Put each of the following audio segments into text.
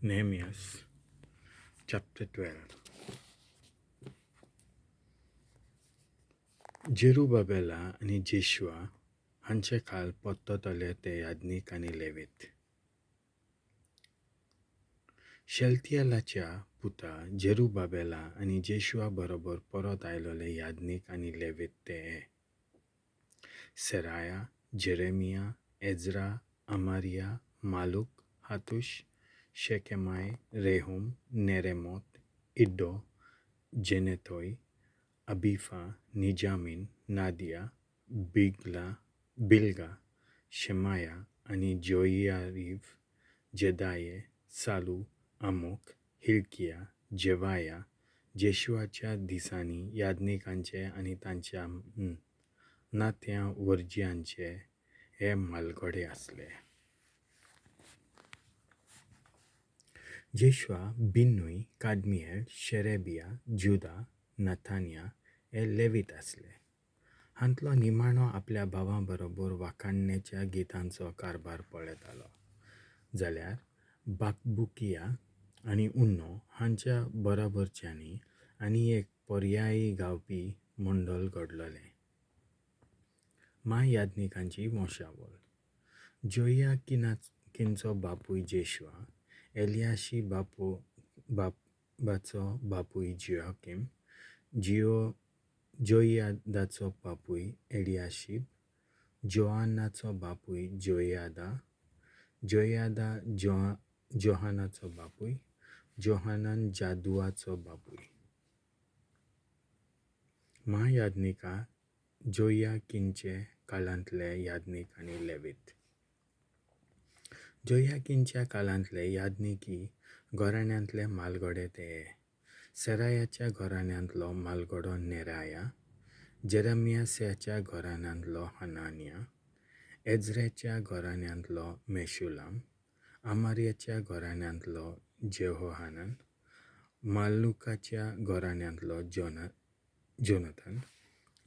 Nehemias chapter 12. Zerubbabela आणि जेशुआ हांचे खाल पडटले ते याज्ञिक आनी लेवीत. शेल्तियेलाच्या पुता जेरुब्बाबेला आनी जेशुआ बरोबर परत आयलोले याज्ञिक आनी लेवीत ते सेराया, जेरेमिया, एज्रा, अमारिया, मालूक, हातुश, शेकेमाय, रेहुम, नेरेमोत, इड्डो, जेनेतोय, अबिफा, निजामिन, नादिया, बिल्गा, शेमाया आणि जोइयारीव, जेदाये, सालू, अमोक, हिल्किया, जेवाया, जेशुआच्या दिसांनी याज्ञिकांचे आणि तांच्या नात्या वर्जियांचे हे मालगडे असले. जेशुआ, बिन्नुय, कादमिएल, शेरेबिया, जुदा, नथानिया हे लेवीत असले. हांतलो निमाणो आपल्या भावां बरोबर वाखाणणेच्या गितांचो कारभार पळयतालो. जाल्यार बाकबुकिया आनी उन्नो हांच्या बरोबरच्यांनी आनी एक पर्यायी गावपी मंडळ घडलोले. महा-इयादनिकांची वंशावळ. जोइयाकीनाचो बापूय जेशुआ, एलियाशी बाचो बापूय जोयाकीम, जोइयादाचो बापूय एलियाशीब, जोहानाचो बापूय जोइयादा, जोइयादा जोहानाचो बापूय, जोहानान जादुआचो बापूय. महा-इयादनिका जोइयाकीनचे काळांतले याज्ञिक आनी लेवीत. जोइयाकीनच्या काळांतले याज्ञिकी घराण्यांतले मालगडे ते सेरायाच्या घराण्यांतलो मालगडो नेराया, जेरेमियासाच्या घराण्यांतलो हनानिया, एज्रेच्या घराण्यांतलो मेशुलाम, अमारियाच्या घराण्यांतलो जेहोहानान, मालूकाच्या घराण्यांतलो जोनाथन,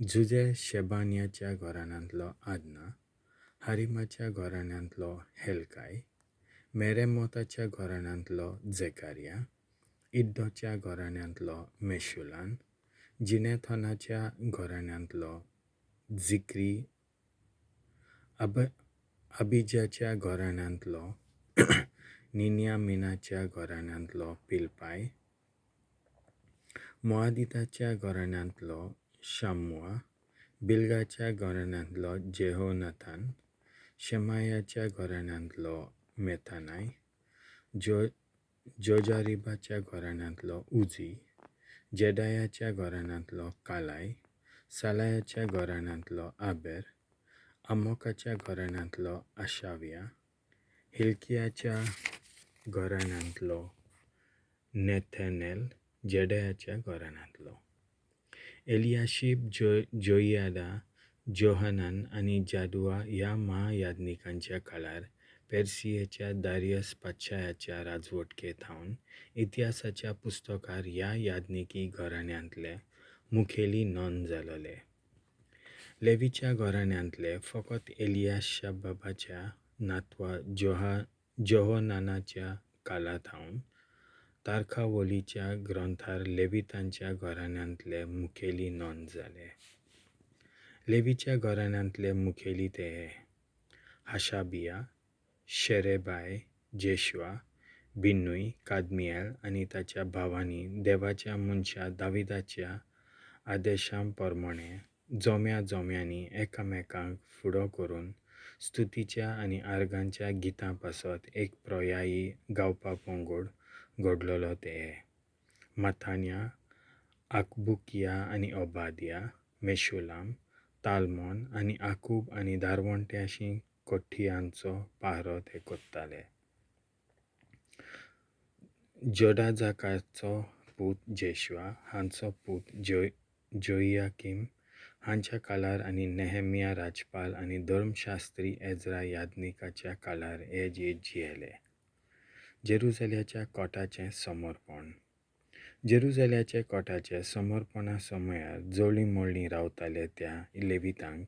जुजे शेबानियाच्या घराण्यांतलो आदना, हारिमाच्या घराण्यांतलो हेल्काय, मेरेमोताच्या घराण्यांतलो झेकारिया, इड्डोच्या घराण्यांतलो मेशुलाम, जिनेथोनाच्या घराण्यांतलो जिक्री, अबिजाच्या घराण्यांतलो निन्यामिनाच्या घराण्यांतलो पिलपाय, मोआदिताच्या घराण्यांतलो शामुआ, बिल्गाच्या घराण्यांतलो जेहोनाथन, शेमायाच्या घराण्यांतलो मेथानाय, जोजारिबाच्या घराण्यांतलो उजी, जेदायाच्या घराण्यांतलो कालाय, सालायाच्या घराण्यांतलो आबेर, अमोकाच्या घराण्यांतलो आशाविया, हिल्कियाच्या घराण्यांतलो नेथनेल, जेदायाच्या घराण्यांतलो एलियाशीब, जोइयादा, जोहानान आनी जादुआ ह्या महा-इयादनिकांच्या काळार पेर्सियेच्या दारियस पातशायाच्या राजवटकेंत हावन इतिहासाच्या पुस्तकार ह्या याज्ञिकी घराण्यांतले मुखेली नोंद जालोले. लेवीच्या घराण्यांतले फकत एलियाशाबाच्या नातवा जोहोनानाच्या काळांत हावन तारखावलीच्या ग्रंथार लेवितांच्या घराण्यांतले मुखेली नोंद जाले. लेवीच्या घराण्यांतले मुखेली ते हाशाबिया, शेरेबाय, जेशुआ, बिन्नुय, कादमिएल आनी ताच्या भावांनी देवाच्या मनशा दाविदाच्या आदेशांप्रमाणे जोम्यांनी एकामेकांक फुडो करून स्तुतीच्या आनी आर्गांच्या गितां पासत एक पर्यायी गावपा पंगड घडलोलो ते मथानिया, आकबुकिया आनी ओबादिया, मेशुलाम, तालमोन आनी आकूब आनी धारवंट्याशी कोठ्ठियांचो पाहरो ते कोत्ताले. जोदाजाकाचो पूत जेशुआ हांचो पूत जोइयाकीम हांच्या काळार आनी नेहेमिया राजपाल आनी धर्मशास्त्री एज्रा याज्ञिकाच्या काळार हे जियेले. जेरुसलेमाच्या कोटाचें समर्पण. जेरुसलेमाचे कोटाचे समर्पणा समयार जोळी मोळणी रावताले त्या लेवितांक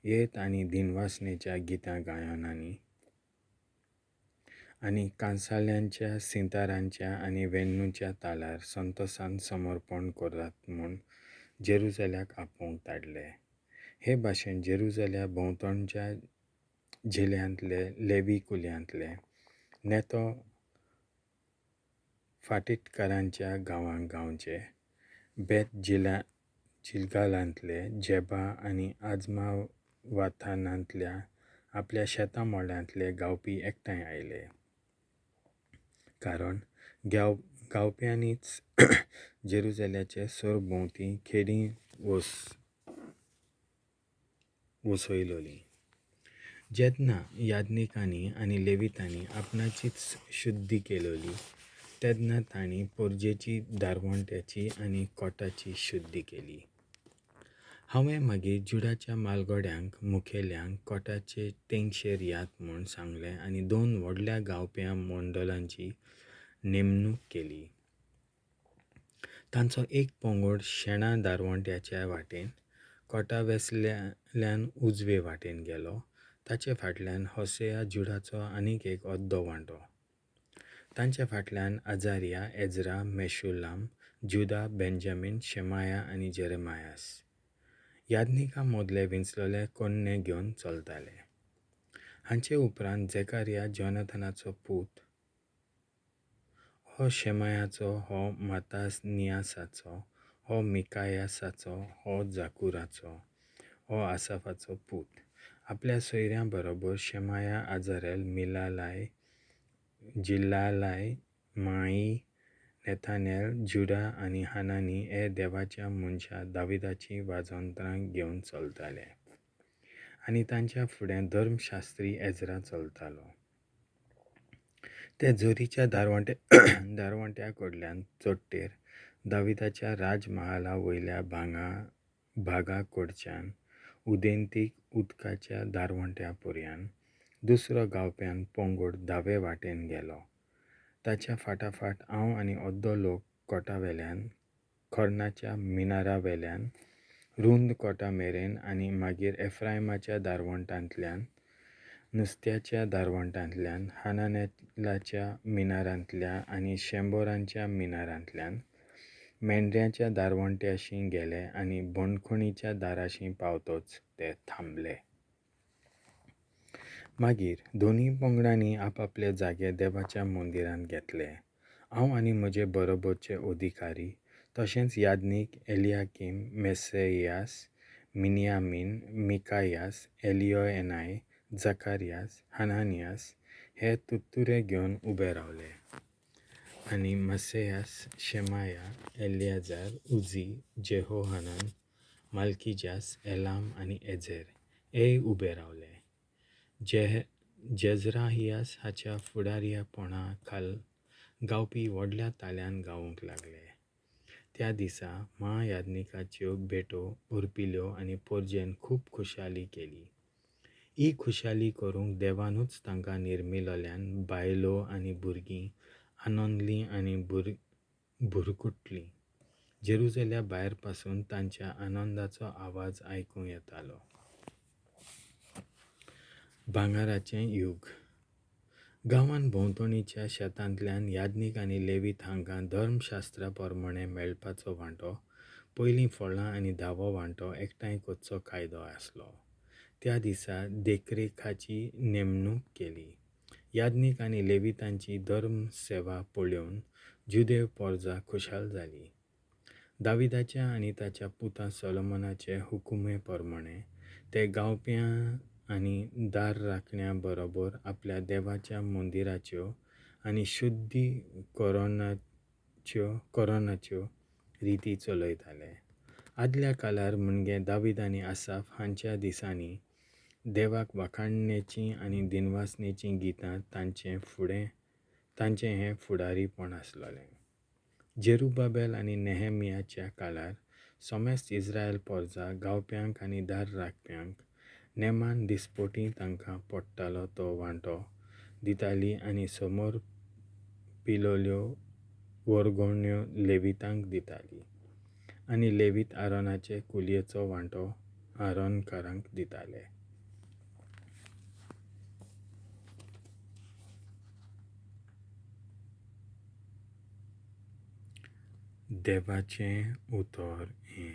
येत आनी दिनवासनेच्या गितां गायनांनी आनी कांसाळ्यांच्या सितारांच्या आनी वेन्नूच्या तालार संतोसान समर्पण करात म्हूण जेरुसल्याक आपोवंक धाडले. हे भाशेन जेरुसल्या भोंवतणच्या जिल्ल्यांतले लेवी कुल्यांतले नेतो फाटीतकारांच्या गांवांक गांवचे जिलगालांतले जेबा आनी आजमावाथानांतल्या आपल्या शेतां मोळ्यांतले गावपी एकठांय आयले. कारण गावप्यांनीच जेरुसल्याचे सरभोंवती खेडी वसयलोली. जेन्ना याज्ञिकांनी आनी लेवितांनी आपणाचीच शुद्धी केलोली तेन्ना तांणी पोरजेची, दारवंट्याची आनी कोटाची शुद्धी केली. हांवें मागीर जुडाच्या मालगड्यांक मुखेल्यांक कोटाचे तेंगशेर यात म्हूण सांगलें आनी 2 व्हडल्या गावप्या मंडळांची नेमणूक केली. तांचो एक पंगड शेणा दारवंट्याच्या वाटेन कोटावेसल्यान उजवे वाटेन गेलो. ताचे फाटल्यान होसेया जुडाचो आनीक एक अर्दो वांटो. तांचे फाटल्यान आजारिया, एजरा, मेशुलाम, जुदा, बेंजामीन, शेमाया आनी जेरेमायास याज्ञिका मोदले विंचलोले कोन्ने घेवन चलताले. हांचे उपरांत झेकारिया जोनाथनाचो पूत, हो शेमायाचो, हो मत्तानियासाचो, हो मिकायासाचो, हो जाकुराचो, हो आसाफाचो पूत, आपल्या सोयऱ्यां बरोबर शेमाया, आजारेल, मिलालाय, जिल्लालाय, माई, नेथानेल, जुडा आनी हानानी हे देवाच्या मनशा दाविदाची वाजोंत्रां घेवन चलताले. आनी तांच्या फुडें धर्मशास्त्री एजरा चलतालो. ते जोरीच्या दारवंट्या कडल्यान चोडटेर दाविदाच्या राजमहाला वयल्या भागा कडच्यान उदेंतीक उदकाच्या दारवंट्या पर्यान दुसरो गावप्यान पंगड दावे वाटेन गेलो. ताच्या फाटाफाट हांव आनी अर्दो लोक कोटावेल्यान खोर्नाच्या मिनारावेल्यान रुंद कोटा मेरेन आनी मागीर एफ्रायमाच्या दारवंटांतल्यान, नुस्त्याच्या दारवंटांतल्यान, हानानेलाच्या मिनारांतल्या आनी शेंबोरांच्या मिनारांतल्यान मेंढऱ्याच्या दारवंट्याशीं गेले आनी बंडखणीच्या दाराशीं पावतच ते थांबले. मागीर दोनूय पंगडांनी आपआपले जागे देवाच्या मंदिरांत घेतले. हांव आनी म्हजे बरोबरचे अधिकारी तशेंच याज्ञीक एलियाकीम, मेसेयास, मिनियामीन, मिकायास, एलियोएनाय, जकारियास, हनानियास हे तुत्तुरे घेवन उबे रावले. आनी मसेयास, शेमाया, एलियाजार, उजी, जेहोहानान, माल्किजास, एलाम आनी एझेर हेय उबे रावले. जेजराहियास हाच्या फुडारीपणा खाल गावपी व्हडल्या ताल्यान गावूंक लागले. त्या दिसा महा-इदनिकाच्यो बहेttô, orpileô आनी porjen खूब खुशाली केली. ही खुशाली करूंक देवानूच तांकां nirmilolean, बाilô आनी bhurgim, anondlim आनी bhurkuttlim जेरुसल्या भायर पासून तांच्या आनंदाचो आवाज आयकूं येतालो. भांगाराचें यूग. गांवांत भोंवतणीच्या शेतांतल्यान याज्ञीक आनी लेवीत हांकां धर्मशास्त्रा प्रमाणें मेळपाचो वांटो, पयलीं फळां आनी 10वो वांटो एकठांय करचो कायदो आसलो. त्या दिसा देखरेखाची नेमणूक केली. याज्ञीक आनी लेवितांची धर्मसेवा पळोवन जुदेव पोरजा खुशाल जाली. दाविदाच्या आनी ताच्या पुता सोलोमनाचे हुकुमे प्रमाणें ते गावप्यां आनी दार राखण्यां बरोबर आपल्या देवाच्या मंदिराच्यो आनी शुद्धीकरणाच्यो रिती चलयताले. आदल्या काळार म्हणजे दावीद आनी आसाफ हांच्या दिसांनी देवाक वाखाणणेचीं आनी दिनवासनेचीं गितां तांचें हें फुडारीपण आसलोलें. जेरुब्बाबेल आनी नेहेमियाच्या काळार सोमेस्त इस्रायल पोरजा गावप्यांक आनी दार राखप्यांक नेमान दिसपटी तांकां पडटालो तो वांटो दितालीं आनी समर्पिलोल्यो वर्गोण्यो लेवितांक दितालीं. आनी लेवीत आरोनाचे कुलयेचो वांटो आरोनकारांक दिताले. देवाचें उतर हें.